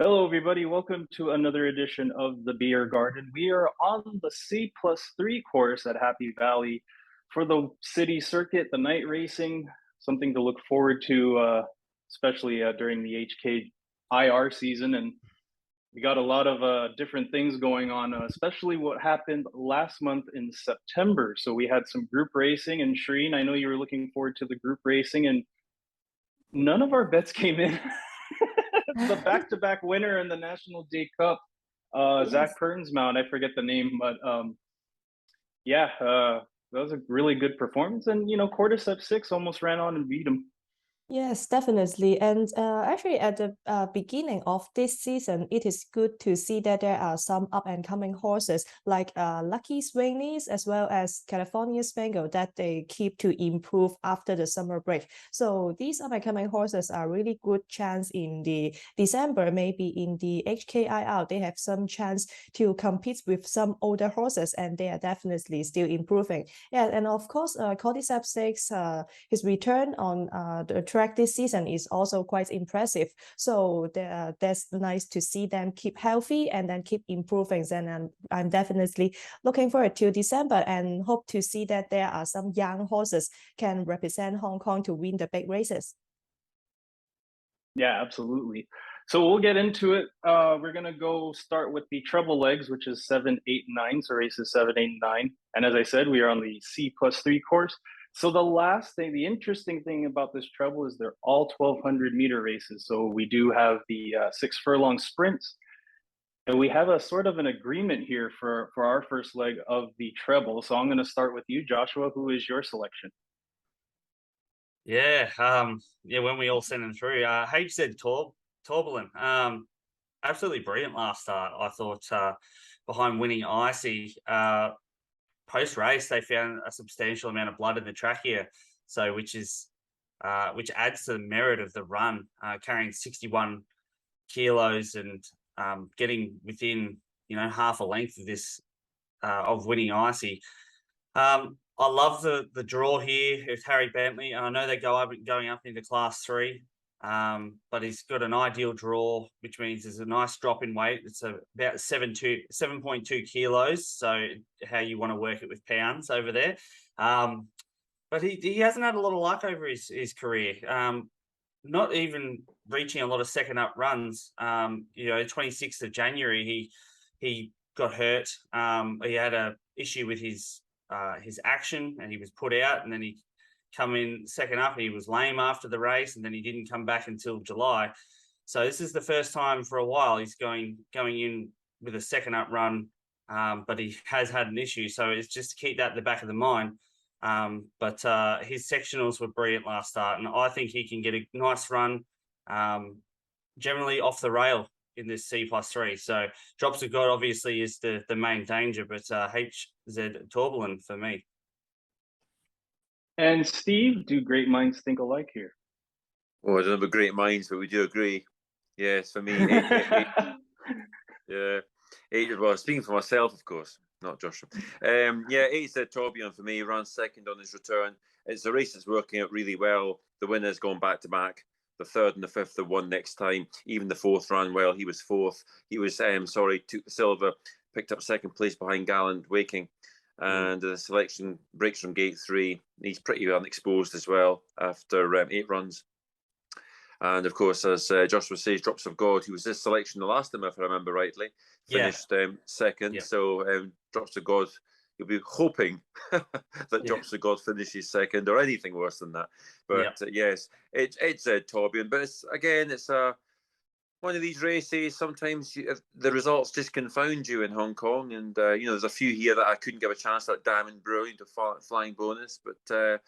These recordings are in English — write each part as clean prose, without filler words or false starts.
Hello, everybody. Welcome to another edition of the Beer Garden. We are on the C+3 course at Happy Valley for the city circuit, the night racing, something to look forward to, especially during the HKIR season. And we got a lot of different things going on, especially what happened last month in September. So we had some group racing, and Charene, I know you were looking forward to the group racing, and none of our bets came in. The back-to-back winner in the National Day Cup, Yes. Zach Pernsmount. I forget the name, but yeah, that was a really good performance. And Cordyceps 6 almost ran on and beat him. Yes, definitely. And actually, at the beginning of this season, it is good to see that there are some up and coming horses like Lucky Swinleys as well as California Spangle that they keep to improve after the summer break. So these up and coming horses are really good chance in the December, maybe in the HKIR, they have some chance to compete with some older horses, and they are definitely still improving. Yeah, and of course, Cordyceps 6, his return on the track this season is also quite impressive. So that's nice to see them keep healthy and then keep improving. And I'm definitely looking forward to December and hope to see that there are some young horses can represent Hong Kong to win the big races. Yeah, absolutely. So we'll get into it. We're gonna go start with the treble legs, which is 7, 8, 9. So races 7, 8, 9. And as I said, we are on the C+3 course. So the interesting thing about this treble is they're all 1,200-meter races. So we do have the 6 furlong sprints, and we have a sort of an agreement here for our first leg of the treble. So I'm going to start with you, Joshua. Who is your selection? Yeah, when we all sent him through, H said Torbalin, absolutely brilliant last start. I thought behind winning Icy, post race they found a substantial amount of blood in the trachea, so which adds to the merit of the run, carrying 61 kilos and getting within half a length of this of winning Icy. I love the draw here with Harry Bentley, and I know they're going up into Class 3, but he's got an ideal draw, which means there's a nice drop in weight. It's about 7.2 kilos, so how you want to work it with pounds over there. But he hasn't had a lot of luck over his career. Not even reaching a lot of second up runs. 26th of January, he got hurt. He had a issue with his action, and he was put out, and then he come in second up, and he was lame after the race, and then he didn't come back until July. So this is the first time for a while he's going in with a second up run, but he has had an issue. So it's just to keep that at the back of the mind. But his sectionals were brilliant last start, and I think he can get a nice run, generally off the rail in this C+3. So Drops of God obviously is the main danger, but HZ Torbalin for me. And Steve, do great minds think alike here? Oh, I don't know about great minds, but we do agree. Yes, for me, yeah. Well, speaking for myself, of course, not Joshua. HZ Torbalin for me, ran second on his return. It's a race that's working out really well. The winner's gone back to back. The third and the fifth are won next time. Even the fourth ran well. He was fourth. He was took the silver, picked up second place behind Gallant Waking, and the selection breaks from gate 3. He's pretty unexposed as well after 8 runs. And of course, as Joshua says, Drops of God, who was this selection the last time, if I remember rightly, finished second. Yeah. So Drops of God, you'll be hoping that Drops of God finishes second or anything worse than that. But yes, it's Torbalin. But it's one of these races. Sometimes the results just confound you in Hong Kong, and there's a few here that I couldn't give a chance, like Diamond Brilliant or Flying Bonus, but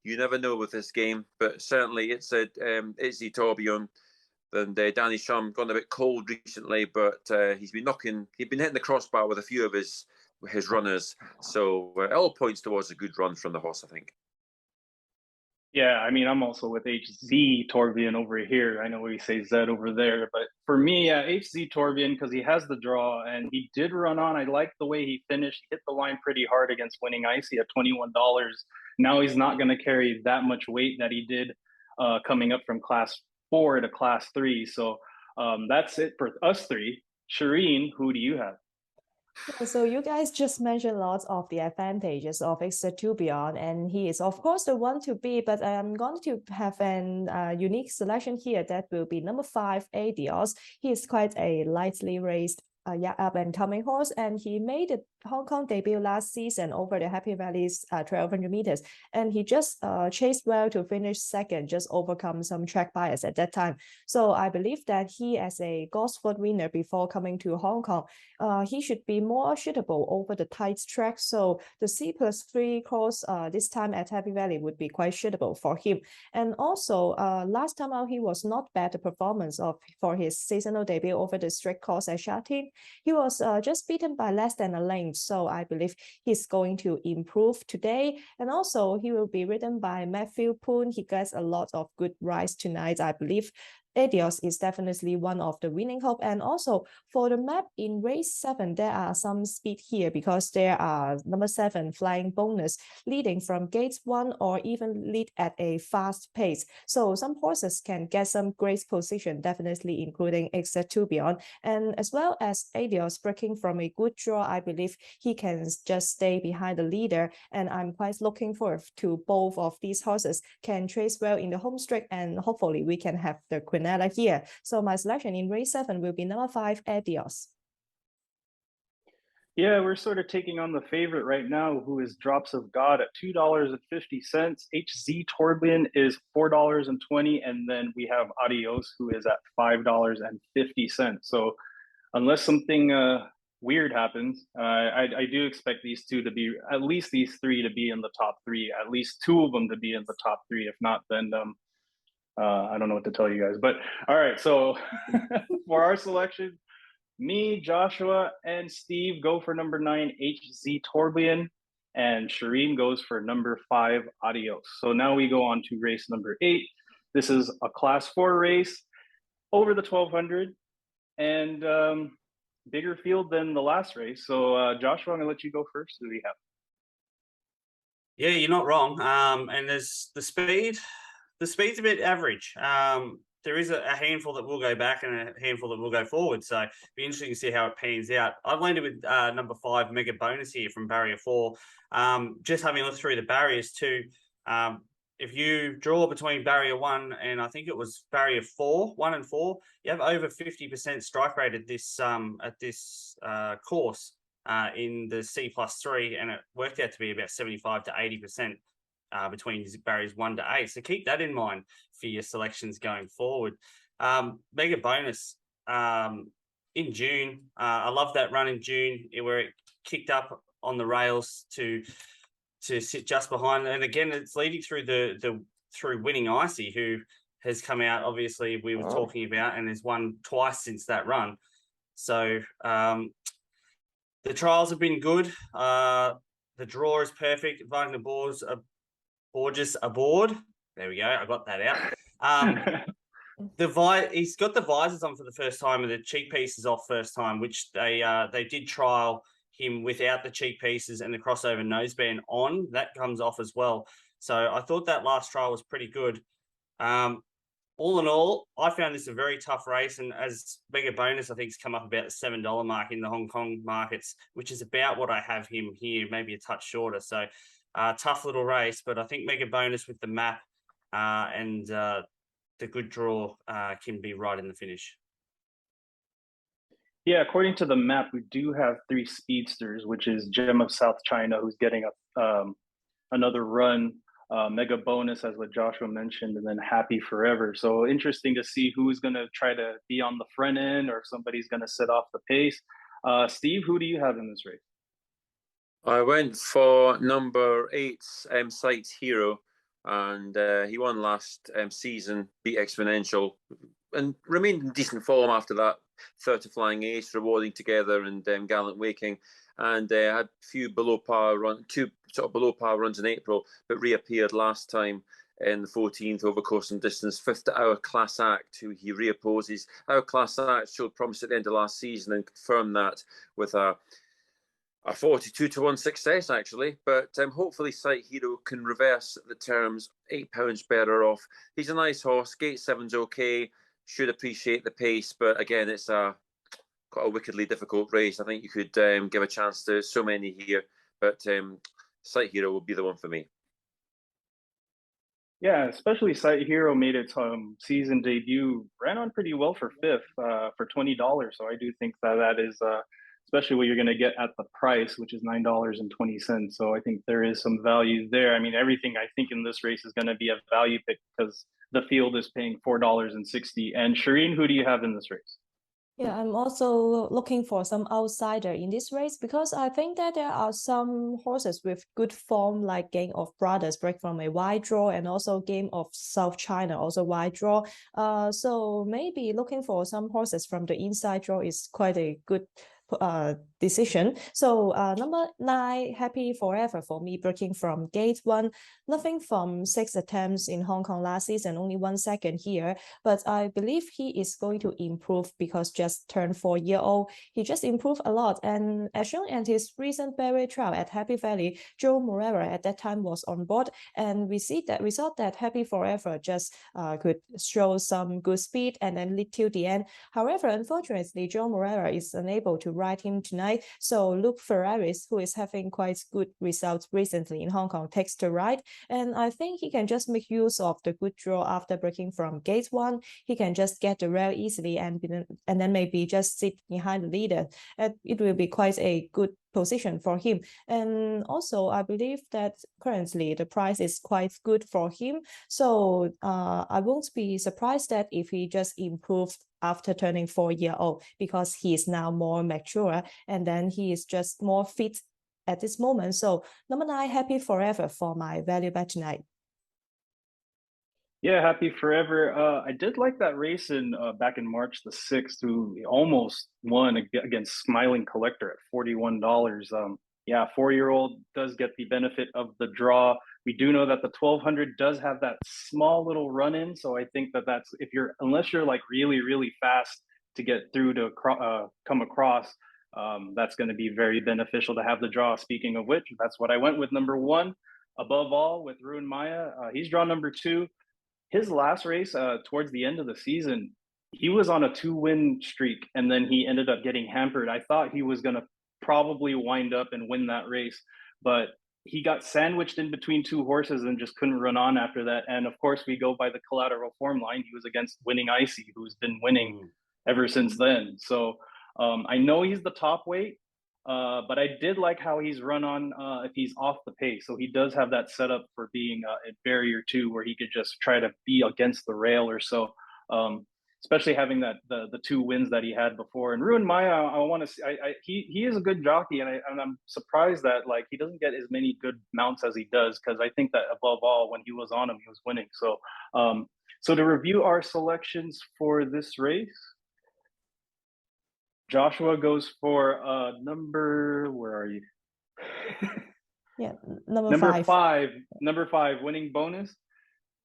you never know with this game. But certainly it's the Torbalin. And Danny Shum gone a bit cold recently, but he's been hitting the crossbar with a few of his runners. So it all points towards a good run from the horse, I think. Yeah, I mean, I'm also with HZ Torbalin over here. I know we say Z over there, but for me, HZ Torbalin, because he has the draw and he did run on. I like the way he finished. He hit the line pretty hard against winning Icy at $21. Now he's not going to carry that much weight that he did coming up from Class 4 to Class 3. So That's it for us three. Charene, who do you have? Yeah, so you guys just mentioned lots of the advantages of Exatubion, and he is of course the one to be, but I'm going to have an unique selection here that will be number 5, Adios. He is quite a lightly raced up and coming horse, and he made a Hong Kong debut last season over the Happy Valley's 1200 meters, and he just chased well to finish second, just overcome some track bias at that time. So I believe that he, as a Gosford winner before coming to Hong Kong, he should be more suitable over the tight track. So the C+3 course this time at Happy Valley would be quite suitable for him. And also, last time out, he was not bad the performance for his seasonal debut over the straight course at Charene. He was just beaten by less than a length. So I believe he's going to improve today. And also, he will be ridden by Matthew Poon. He gets a lot of good rides tonight, I believe. Adios is definitely one of the winning hope. And also for the map in race 7, there are some speed here because there are number 7 flying bonus leading from gates 1 or even lead at a fast pace. So some horses can get some great position, definitely including Exatubion, and as well as Adios breaking from a good draw. I believe he can just stay behind the leader, and I'm quite looking forward to both of these horses can trace well in the home straight, and hopefully we can have the Quinella here. So my selection in race 7 will be number 5, Adios. Yeah, we're sort of taking on the favorite right now, who is Drops of God at $2.50. HZ Torbin is $4.20, and then we have Adios, who is at $5.50. So unless something weird happens, I do expect these two to be, at least these three to be in the top 3, at least 2 of them to be in the top 3. If not, then I don't know what to tell you guys. But all right, so for our selection, me, Joshua, and Steve go for number 9, HZ Torbin, and Charene goes for number 5, Adios. So now we go on to race number 8. This is a class 4 race over the 1200, and bigger field than the last race. So Joshua, I'm gonna let you go first. Who do we have? Yeah, you're not wrong. And there's the speed's a bit average. There is a handful that will go back and a handful that will go forward. So it'll be interesting to see how it pans out. I've landed with number 5, Mega Bonus here from barrier 4. Just having a look through the barriers too. If you draw between barrier 1 and I think it was barrier 4, 1 and 4, you have over 50% strike rate at this course in the C+3, and it worked out to be about 75 to 80%. Between barriers 1 to 8. So keep that in mind for your selections going forward. Mega Bonus in June. I love that run in June where it kicked up on the rails to sit just behind. And again, it's leading through through Winning Icy, who has come out, obviously, we were talking about, and has won twice since that run. So the trials have been good. The draw is perfect. Inviting the Borges aboard. There we go. I got that out. He's got the visors on for the first time, and the cheek pieces off first time, which they did trial him without the cheek pieces and the crossover noseband on. That comes off as well. So I thought that last trial was pretty good. All in all, I found this a very tough race, and as Mega Bonus, I think it's come up about the $7 mark in the Hong Kong markets, which is about what I have him here, maybe a touch shorter. So tough little race, but I think Mega Bonus with the map and the good draw can be right in the finish. Yeah, according to the map, we do have 3 speedsters, which is Gem of South China, who's getting another run, Mega Bonus, as what Joshua mentioned, and then Happy Forever. So interesting to see who's going to try to be on the front end, or if somebody's going to set off the pace. Steve, who do you have in this race? I went for number 8, Sight's Hero, and he won last season, beat Exponential, and remained in decent form after that. 30 Flying Ace, Rewarding Together, and Gallant Waking, and had a few below par run, 2 sort of below par runs in April, but reappeared last time in the 14th over course and distance. 5th to Our Class Act, who he reopposes. Our Class Act showed promise at the end of last season and confirmed that with a 42-1 success, actually. But hopefully Sight Hero can reverse the terms, £8 better off. He's a nice horse. Gate 7's okay. should appreciate the pace. But again, it's quite a wickedly difficult race. I think you could give a chance to so many here, but Sight Hero will be the one for me. Yeah, especially Sight Hero made its season debut, ran on pretty well for fifth for $20. So I do think that is especially what you're going to get at the price, which is $9.20. So I think there is some value there. I mean, everything I think in this race is going to be a value pick because the field is paying $4.60. And Charene, who do you have in this race? Yeah, I'm also looking for some outsider in this race because I think that there are some horses with good form, like Game of Brothers break from a wide draw, and also Game of South China also wide draw. So maybe looking for some horses from the inside draw is quite a good decision. So number 9, Happy Forever for me, breaking from gate 1. Nothing from 6 attempts in Hong Kong last season, only 1 second here. But I believe he is going to improve because just turned 4-year-old. He just improved a lot. And as shown at his recent Barrier trial at Happy Valley, Joe Morera at that time was on board. And we saw that Happy Forever just could show some good speed and then lead till the end. However, unfortunately, Joe Morera is unable to ride him tonight. So Luke Ferraris, who is having quite good results recently in Hong Kong, takes the ride. And I think he can just make use of the good draw after breaking from gate 1. He can just get the rail easily and then maybe just sit behind the leader. And it will be quite a good position for him. And also, I believe that currently the price is quite good for him. So I won't be surprised that if he just improved after turning 4-year-old, because he is now more mature and then he is just more fit at this moment. So number 9, Happy Forever for my value bet tonight. Yeah, Happy Forever. I did like that race in back in March the 6th, who almost won against Smiling Collector at $41. Yeah, 4-year-old does get the benefit of the draw. We do know that the 1200 does have that small little run in, so I think that's unless you're like really really fast to get through to come across, that's going to be very beneficial to have the draw. Speaking of which, that's what I went with, number 1, Above All, with Ruin Maya. He's draw number 2. His last race, towards the end of the season, he was on a 2-win streak, and then he ended up getting hampered. I thought he was going to probably wind up and win that race, but he got sandwiched in between 2 horses and just couldn't run on after that. And of course, we go by the collateral form line. He was against Winning Icy, who's been winning ever since then. So I know he's the top weight, but I did like how he's run on if he's off the pace. So he does have that setup for being at barrier 2, where he could just try to be against the rail or so. Especially having that the 2 wins that he had before. And Ruin Maya, I want to see. He is a good jockey, and I'm surprised that like he doesn't get as many good mounts as he does, because I think that Above All, when he was on him, he was winning. So so to review our selections for this race, Joshua goes for number, where are you? Yeah, number 5. Number 5, Winning Bonus.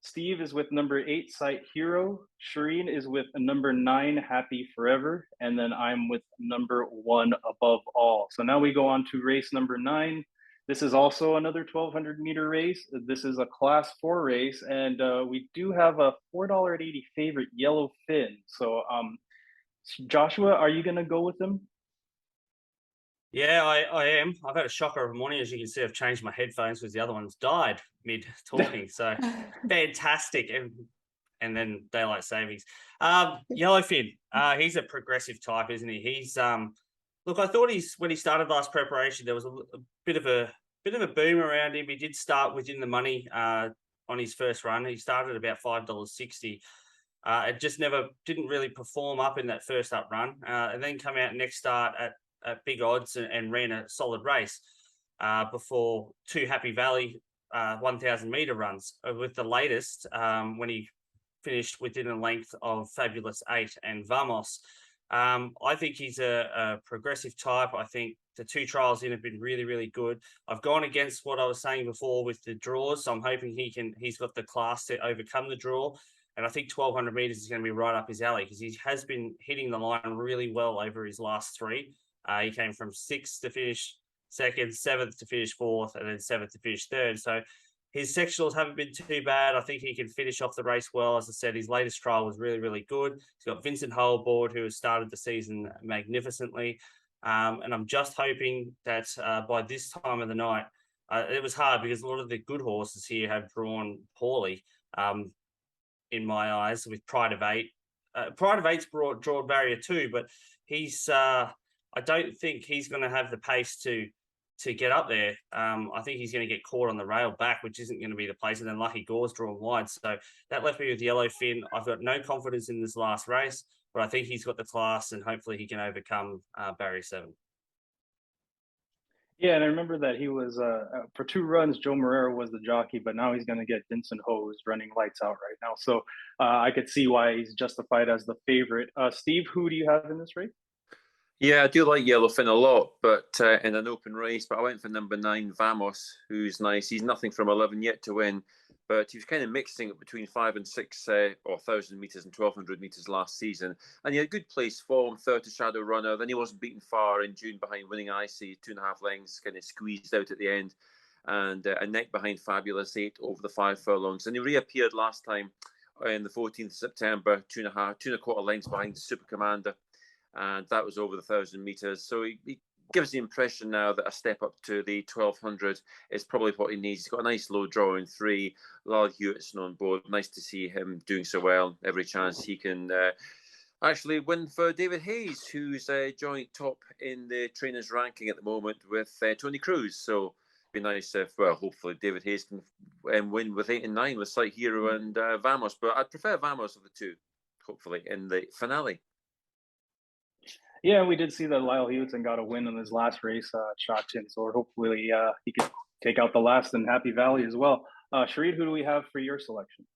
Steve is with number 8, Sight Hero. Charene is with number 9, Happy Forever. And then I'm with number 1, Above All. So now we go on to race number 9. This is also another 1,200 meter race. This is a class 4 race. And we do have a $4.80 favorite, Yellowfin. So Joshua, are you going to go with him? Yeah, I am. I've had a shocker of a morning. As you can see, I've changed my headphones because the other one's died mid-talking. So fantastic. And then daylight savings. Yellowfin, he's a progressive type, isn't he? He's look, I thought when he started last preparation, there was a bit of a boom around him. He did start within the money on his first run. He started about $5.60. It just didn't really perform up in that first up run, and then come out next start at big odds and ran a solid race before 2 Happy Valley 1,000 meter runs, with the latest when he finished within a length of Fabulous 8 and Vamos. I think he's a progressive type. I think the 2 trials in have been really, really good. I've gone against what I was saying before with the draws, so I'm hoping he's got the class to overcome the draw. And I think 1,200 meters is going to be right up his alley, because he has been hitting the line really well over his last 3. He came from 6th to finish 2nd, 7th to finish 4th, and then 7th to finish 3rd. So His sectionals haven't been too bad. I think he can finish off the race well. As I said, his latest trial was really, really good. He's got Vincent Holbourne, who has started the season magnificently. And I'm just hoping that by this time of the night, it was hard because a lot of the good horses here have drawn poorly, in my eyes, with Pride of Eight. Pride of Eight's drawn barrier 2, but he's I don't think he's going to have the pace to get up there. I think he's going to get caught on the rail back, which isn't going to be the place. And then Lucky Gore's drawn wide. So that left me with Yellowfin. I've got no confidence in this last race, but I think he's got the class and hopefully he can overcome barrier 7. Yeah, and I remember that he was for 2 runs. Joe Moreira was the jockey, but now he's going to get Vincent Hose running lights out right now. So I could see why he's justified as the favorite. Steve, who do you have in this race? Yeah, I do like Yellowfin a lot, but in an open race. But I went for number 9, Vamos, who's nice. He's nothing from 11 yet to win, but he was kind of mixing it between 5 and 6 or 1,000 meters and 1,200 meters last season. And he had good place form, third to Shadow Runner. Then he wasn't beaten far in June behind Winning Icy, 2.5 lengths, kind of squeezed out at the end, and a neck behind Fabulous 8 over the 5 furlongs. And he reappeared last time on the 14th of September, 2.25 lengths behind the Super Commander. And that was over the 1,000 meters. So he gives the impression now that a step up to the 1,200 is probably what he needs. He's got a nice low draw in 3. Lyle Hewitson on board. Nice to see him doing so well. Every chance he can actually win for David Hayes, who's joint top in the trainers' ranking at the moment with Tony Cruz. So be nice if, well, hopefully David Hayes can win with 8 and 9 with Sight Hero and Vamos. But I'd prefer Vamos of the 2, hopefully, in the finale. Yeah, we did see that Lyle Hewitson got a win in his last race, Shotton. So hopefully he can take out the last in Happy Valley as well. Charene, who do we have for your selection?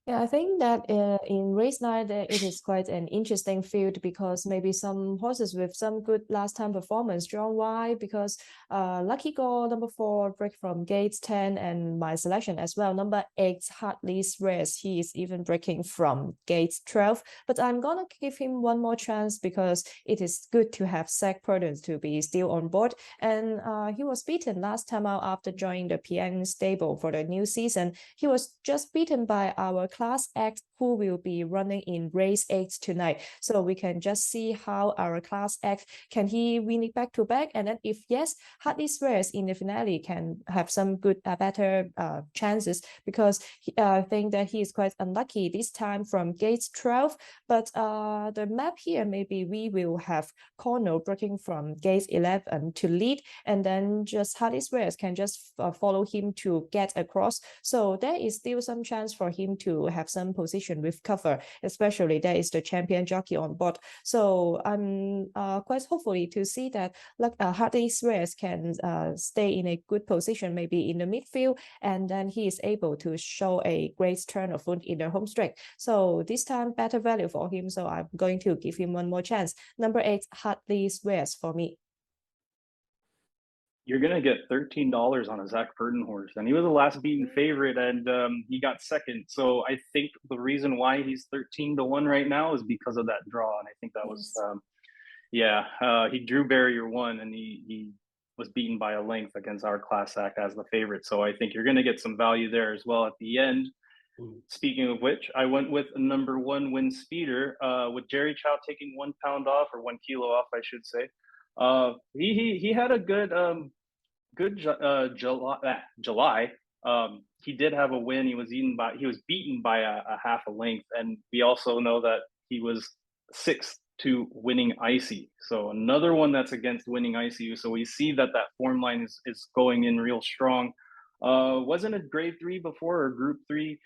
Yeah, I think that in race 9, it is quite an interesting field because maybe some horses with some good last time performance drawn wide because Lucky Gore, number 4, break from gates 10, and my selection as well, number 8, Hartley's Race. He is even breaking from gates 12. But I'm gonna give him one more chance because it is good to have Zach Prudence to be still on board. And he was beaten last time out after joining the PN stable for the new season. He was just beaten by our Class X, who will be running in race 8 tonight. So we can just see how our Class X, can he win it back to back? And then if yes, Hartley's Race in the finale can have some good, better chances because I think that he is quite unlucky this time from gates 12. But the map here, maybe we will have Cornell breaking from gates 11 to lead, and then just Hartley's Race can just follow him to get across. So there is still some chance for him to have some position with cover, especially there is the champion jockey on board. So I'm quite hopefully to see that Hartley's Race can stay in a good position, maybe in the midfield, and then he is able to show a great turn of foot in the home straight. So this time better value for him. So I'm going to give him one more chance. Number 8, Hartley's Race for me. You're going to get $13 on a Zach Burton horse. And he was the last beaten favorite, and he got second. So I think the reason why he's 13-1 right now is because of that draw. And I think that was, he drew barrier 1, and he was beaten by a length against our Class Act as the favorite. So I think you're going to get some value there as well at the end. Speaking of which, I went with number 1, Wind Speeder, with Jerry Chow taking 1 pound off, or 1 kilo off, I should say. He had a good July. He did have a win. He was beaten by a half a length, and we also know that he was 6th to Winning Icy. So another one that's against Winning Icy. So we see that form line is going in real strong. Wasn't a grade 3 before, or group 3.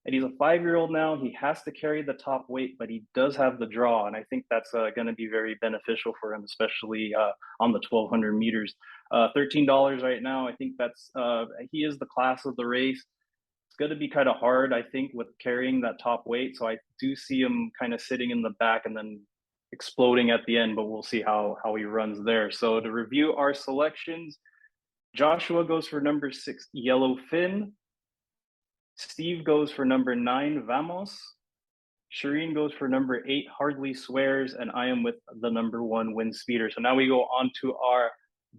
And he's a 5-year-old now. He has to carry the top weight, but he does have the draw. And I think that's going to be very beneficial for him, especially on the 1,200 meters. $13 right now. I think that's he is the class of the race. It's going to be kind of hard, I think, with carrying that top weight. So I do see him kind of sitting in the back and then exploding at the end, but we'll see how he runs there. So to review our selections, Joshua goes for number 6, Yellowfin. Steve goes for number 9, Vamos. Charene goes for number 8, Hardly Swears, and I am with the number 1, Wind Speeder. So now we go on to our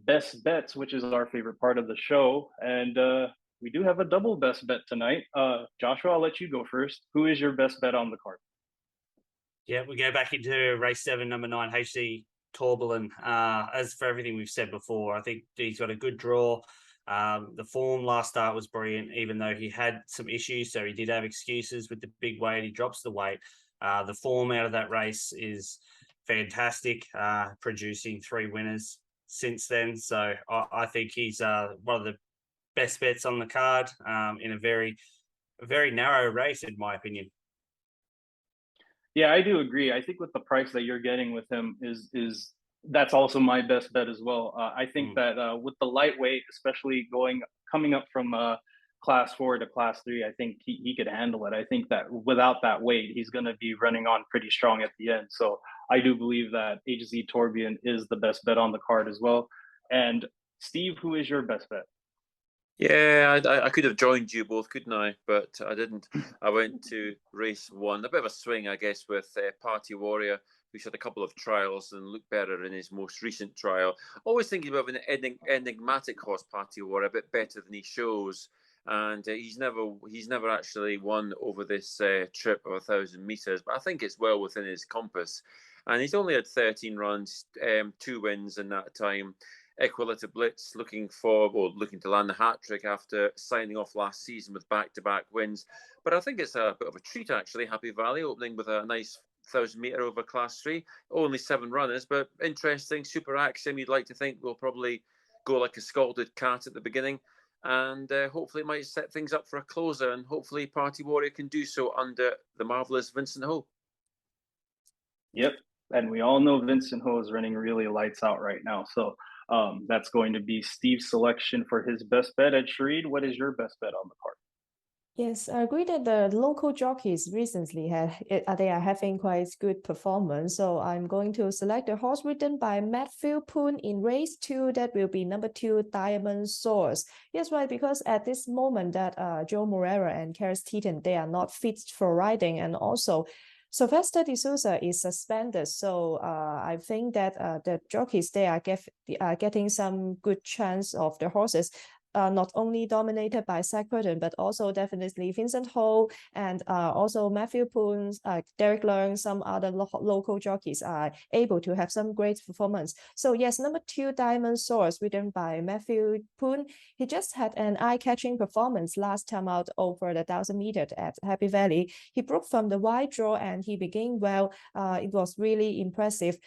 best bets, which is our favorite part of the show. And we do have a double best bet tonight. Joshua, I'll let you go first. Who is your best bet on the card? Yeah, we go back into race 7, number 9, HC Torbellin. As for everything we've said before, I think he's got a good draw. The form last start was brilliant, even though he had some issues. So he did have excuses with the big weight. He drops the weight. The form out of that race is fantastic, producing 3 winners since then. So I think he's one of the best bets on the card in a very narrow race, in my opinion. Yeah, I do agree. I think with the price that you're getting with him is that's also my best bet as well. I think that with the lightweight, especially coming up from class 4 to class 3, I think he could handle it. I think that without that weight, he's going to be running on pretty strong at the end. So I do believe that HZ Torbjorn is the best bet on the card as well. And Steve, who is your best bet? Yeah, I could have joined you both, couldn't I? But I didn't. I went to race 1. A bit of a swing, I guess, with Party Warrior, who's had a couple of trials and looked better in his most recent trial. Always thinking about an enigmatic horse, Party Warrior, a bit better than he shows. And he's never actually won over this trip of 1,000 meters. But I think it's well within his compass. And he's only had 13 runs, 2 wins in that time. Equalita Blitz looking to land the hat trick after signing off last season with back-to-back wins. But I think it's a bit of a treat, actually. Happy Valley opening with a nice 1,000 meter over class 3. Only 7 runners, but interesting. Super Axiom, you'd like to think, will probably go like a scalded cat at the beginning. And hopefully it might set things up for a closer. And hopefully Party Warrior can do so under the marvellous Vincent Ho. Yep. And we all know Vincent Ho is running really lights out right now. So that's going to be Steve's selection for his best bet. At Charene, what is your best bet on the card? Yes, I agree that the local jockeys recently they are having quite good performance. So I'm going to select the horse ridden by Matthew Poon in race 2. That will be number 2, Diamond Source. Yes, right, because at this moment that Joe Moreira and Karis Teton, they are not fit for riding, and also Sylvester de Souza is suspended, so I think that the jockeys they are getting some good chance of the horses. Not only dominated by Zach Burton, but also definitely Vincent Ho and also Matthew Poon, Derek Leung, some other local jockeys are able to have some great performance. So yes, number 2, Diamond Source, ridden by Matthew Poon. He just had an eye-catching performance last time out over the 1,000 meters at Happy Valley. He broke from the wide draw and he began well. It was really impressive.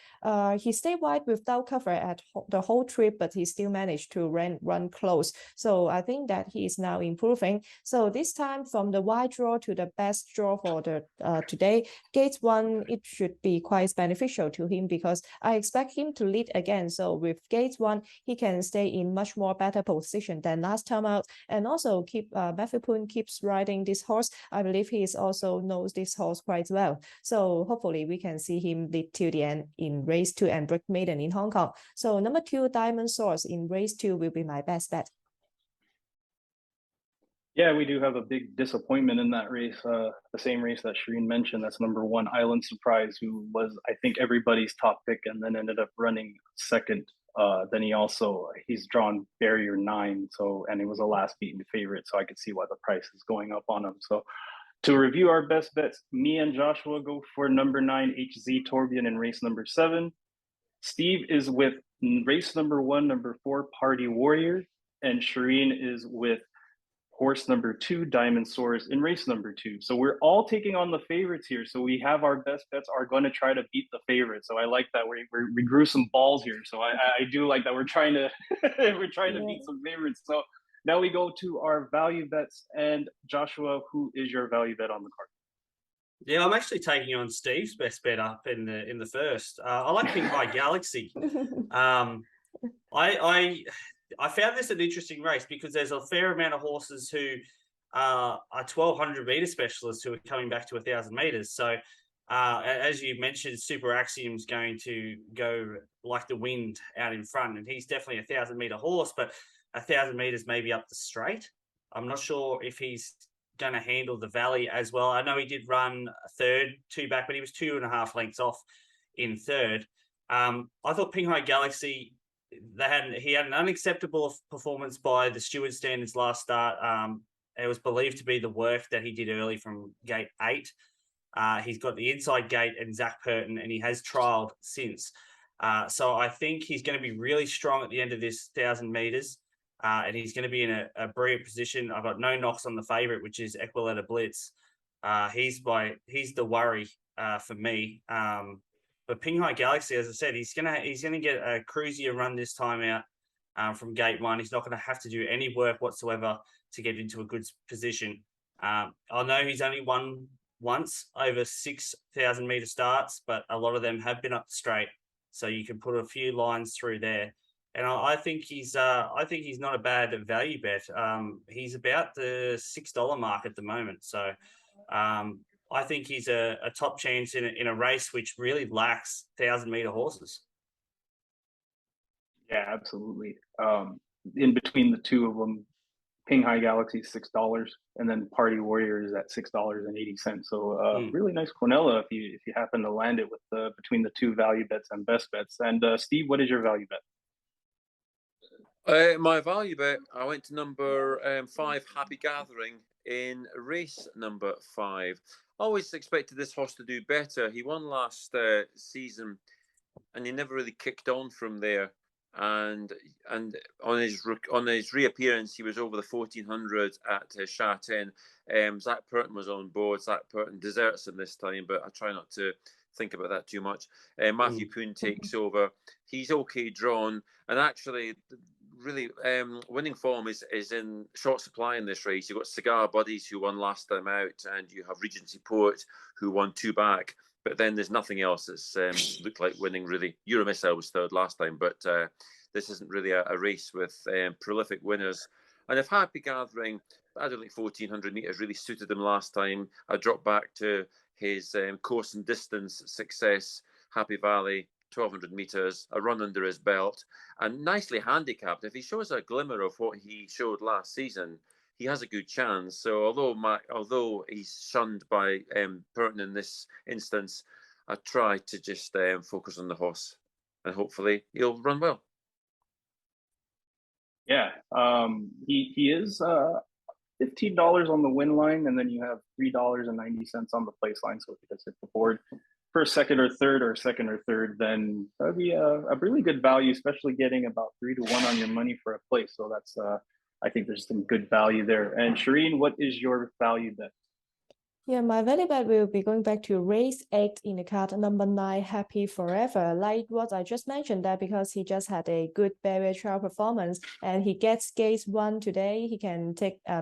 He stayed wide without cover at the whole trip, but he still managed to run close. So I think that he is now improving. So this time from the wide draw to the best draw for the today, gate 1, it should be quite beneficial to him because I expect him to lead again. So with gate 1, he can stay in much more better position than last time out, and also Matthew Poon keeps riding this horse. I believe he is also knows this horse quite well. So hopefully we can see him lead till the end in race 2 and break maiden in Hong Kong. So number 2, Diamond Source in race 2 will be my best bet. Yeah, we do have a big disappointment in that race. The same race that Charene mentioned. That's number 1, Island Surprise, who was, I think, everybody's top pick and then ended up running second. Then he's drawn barrier 9. And it was a last beaten favorite. So I could see why the price is going up on him. So to review our best bets, me and Joshua go for number 9, HZ Torbjorn in race number 7. Steve is with race number 1, number 4, Party Warrior. And Charene is with horse number 2, Diamond Source, in race number 2. So we're all taking on the favorites here. So we have our best bets are going to try to beat the favorites. So I like that we grew some balls here. So I do like that we're trying to beat some favorites. So now we go to our value bets. And Joshua, who is your value bet on the card? Yeah, I'm actually taking on Steve's best bet up in the first. I like Pink High Galaxy. I found this an interesting race because there's a fair amount of horses who are 1,200 meter specialists who are coming back to 1,000 meters. So, as you mentioned, Super Axiom's going to go like the wind out in front, and he's definitely a 1,000 meter horse, but 1,000 meters maybe up the straight. I'm not sure if he's going to handle the valley as well. I know he did run a third, 2 back, but he was 2.5 lengths off in third. I thought Pink High Galaxy he had an unacceptable performance by the steward standards last start. It was believed to be the work that he did early from gate 8. He's got the inside gate and Zach Purton, and he has trialled since. So I think he's going to be really strong at the end of this 1,000 meters, and he's going to be in a brilliant position. I've got no knocks on the favourite, which is Equaletta Blitz. He's the worry for me. But Pinghai Galaxy, as I said, he's gonna get a cruisier run this time out from gate 1. He's not going to have to do any work whatsoever to get into a good position. I know he's only won once over 6,000 meter starts, but a lot of them have been up the straight, so you can put a few lines through there. And I think he's not a bad value bet. He's about the $6 mark at the moment, so I think he's a top chance in a race which really lacks 1,000 meter horses. Yeah, absolutely. In between the two of them, Pinghai Galaxy $6, and then Party Warrior is at $6.80. So really nice quinella if you happen to land it with between the two value bets and best bets. And Steve, what is your value bet? My value bet, I went to number 5, Happy Gathering, in race number 5. Always expected this horse to do better. He won last season, and he never really kicked on from there. And on his reappearance, he was over the 1400 at Charene. Zach Purton was on board. Zach Purton deserts him this time, but I try not to think about that too much. Matthew Poon takes over. He's okay drawn, and actually, really winning form is in short supply in this race. You've got Cigar Buddies, who won last time out, and you have Regency Port, who won 2 back. But then there's nothing else that's looked like winning, really. Euromissile was third last time, but this isn't really a race with prolific winners. And if Happy Gathering, I don't think 1,400 metres really suited him last time. I dropped back to his course and distance success, Happy Valley, 1,200 metres, a run under his belt, and nicely handicapped. If he shows a glimmer of what he showed last season, he has a good chance. So although he's shunned by Purton in this instance, I try to just focus on the horse, and hopefully he'll run well. Yeah, he is $15 on the win line, and then you have $3.90 on the place line. So if he gets hit the board for second or third, then that would be a really good value, especially getting about 3 to 1 on your money for a place. So that's I think there's some good value there. And Charene, what is your value bet? Yeah, my value bet will be going back to race 8 in the card, number 9, Happy Forever. Like what I just mentioned, that because he just had a good barrier trial performance and he gets gate 1 today, he can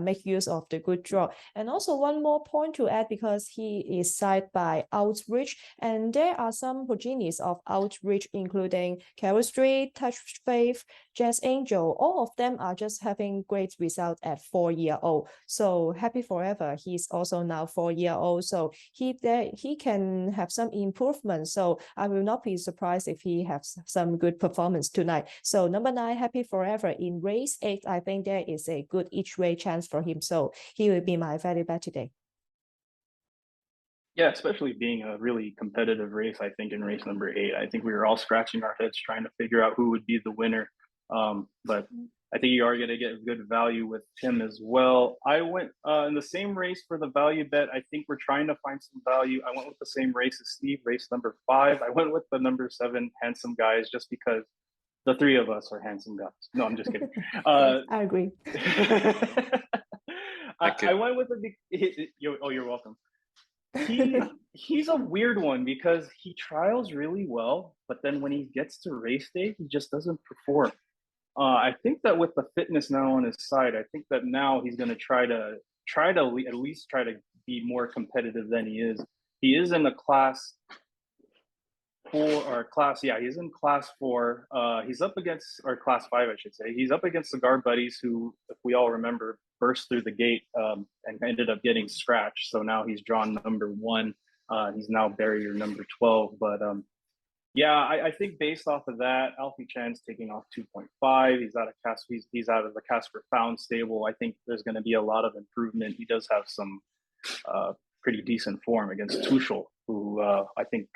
make use of the good draw. And also one more point to add, because he is sided by Outreach, and there are some progenies of Outreach, including Carol Street, Touch Faith, Jazz Angel. All of them are just having great results at 4-year-old. So Happy Forever, he's also now 4-year-old, so he can have some improvement. So I will not be surprised if he has some good performance tonight. So number 9, Happy Forever in race 8, I think there is a good each way chance for him. So he will be my value bet today. Yeah, especially being a really competitive race, I think in race number 8, I think we were all scratching our heads trying to figure out who would be the winner. But I think you are going to get good value with him as well. I went in the same race for the value bet. I think we're trying to find some value. I went with the same race as Steve, race number 5. I went with the number 7, Handsome Guys, just because the 3 of us are handsome guys. No, I'm just kidding. I agree. I went with you're welcome. He's a weird one because he trials really well, but then when he gets to race day, he just doesn't perform. I think that with the fitness now on his side, I think that now he's going to try to at least try to be more competitive than he is. He is in the class 4 or class, yeah, he's in class 4. He's up against, or class 5, I should say. He's up against Cigar Buddies, who, if we all remember, burst through the gate and ended up getting scratched. So now he's drawn number 1. He's now barrier number 12, but yeah, I think based off of that, Alfie Chan's taking off 2.5. He's out of he's out of the Casper Found stable. I think there's going to be a lot of improvement. He does have some pretty decent form against Tuchel, who I think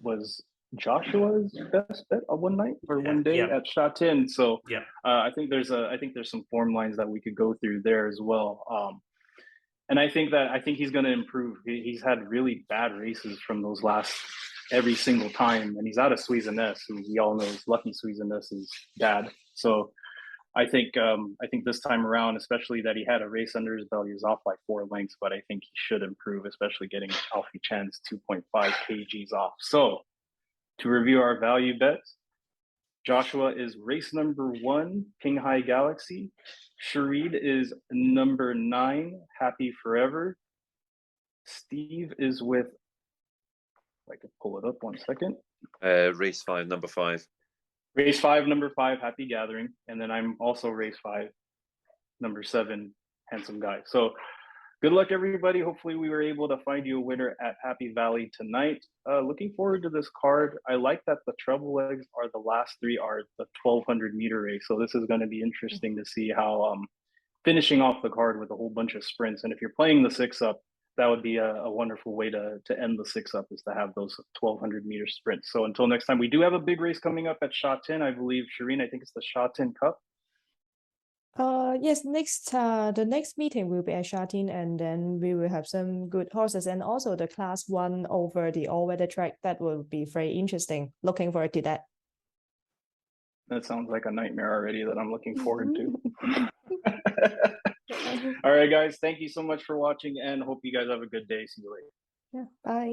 was Joshua's best bet on one night or one day at Charene. So I think there's some form lines that we could go through there as well. And I think he's going to improve. He's had really bad races from those last every single time, and he's out of Suizeness, who we all know is Lucky Suizeness's dad. So I think this time around, especially that he had a race under his belt, he was off by 4 lengths, but I think he should improve, especially getting Alfie Chan's 2.5 kgs off. So to review our value bets, Joshua is race number 1, King High Galaxy. Charene is number 9, Happy Forever. Steve is with, if I could pull it up 1 second. Race 5, number 5. Race 5, number 5, Happy Gathering. And then I'm also race 5, number 7, Handsome Guy. So good luck, everybody. Hopefully we were able to find you a winner at Happy Valley tonight. Looking forward to this card. I like that the treble legs are the last 3 are the 1200 meter race. So this is going to be interesting to see how finishing off the card with a whole bunch of sprints. And if you're playing the 6-up, that would be a wonderful way to end the 6-up, is to have those 1200 meter sprints. So until next time, we do have a big race coming up at Charene, I believe. Charene, I think it's the Charene Cup. Yes, the next meeting will be at Charene, and then we will have some good horses, and also the class 1 over the all-weather track. That will be very interesting. Looking forward to that. That sounds like a nightmare already that I'm looking forward to. All right, guys, thank you so much for watching, and hope you guys have a good day. See you later. Yeah, bye.